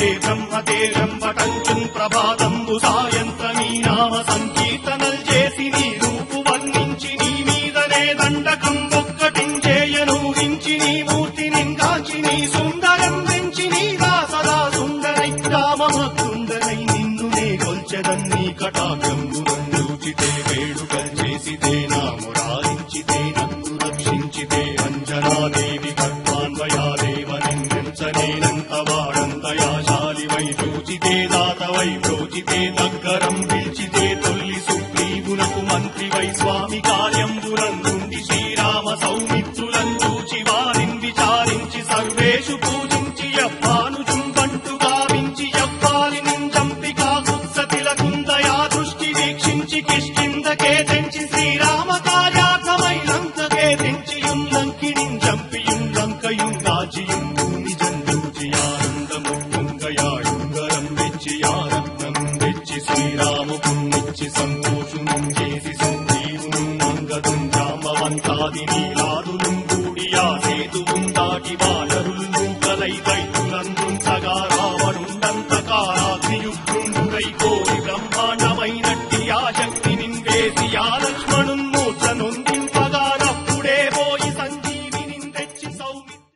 తెల్లవారే బ్రహ్మతేజం పటంచున్ ప్రభాతంబు సాయంత్రమీ నామ సంకీర్తనల్ చేసి నీ రూపు వర్ణించి నీ మీదనే దండకం ఒక్కటించేయనూరించి నీ మూర్తి నింగాచి నీ సుందరం పెంచి నీగా సదా సుందరై రామభక్తుండనై నిన్ను నే కొల్చెదన్నీ కటాక్షంబునందూచితే వేడుకల్ చేసితే నా మురారించితే నన్ను రక్షించితే అంజనాదేవి ఖడ్వాన్వయాదేవనిందించనేనంత వాడంతయాశాలివై చూచితే దాతవై ప్రోచితే దగ్గరం పిలిచితే తొల్లి సుగ్రీవునకు మంత్రివై స్వామి కార్యంబునందుండి శ్రీరామ సౌమిత్రులం చూచి వారిని విచారించి సర్వేషు పూజించి యవ్వాను చుంబంటు గావించి యవ్వాలి నింజంపి కాకుత్సతిలకుందయా దృష్టి వీక్షించి కిష్కిందకే తెంచి శ్రీరామ కార్యార్థమై లంకకే తెంచియుల్లంకిణింజంపియుం లంకయుందాచియుం నిజం చూచి ఆనందముంగయాయుంగరం వెచ్చి ఆరత్నం వెచ్చి శ్రీరాముకున్నిచ్చి సంతోషును చేసి సంజీవును అంగదుం జాంబవంతాది నీలాదులుం కూడియా సేతువుం దాటి వానరులు నూకలై దైతులందుం సగా రావణుండంతకారాగ్నియుగ్రుండుడై కోరి బ్రహ్మ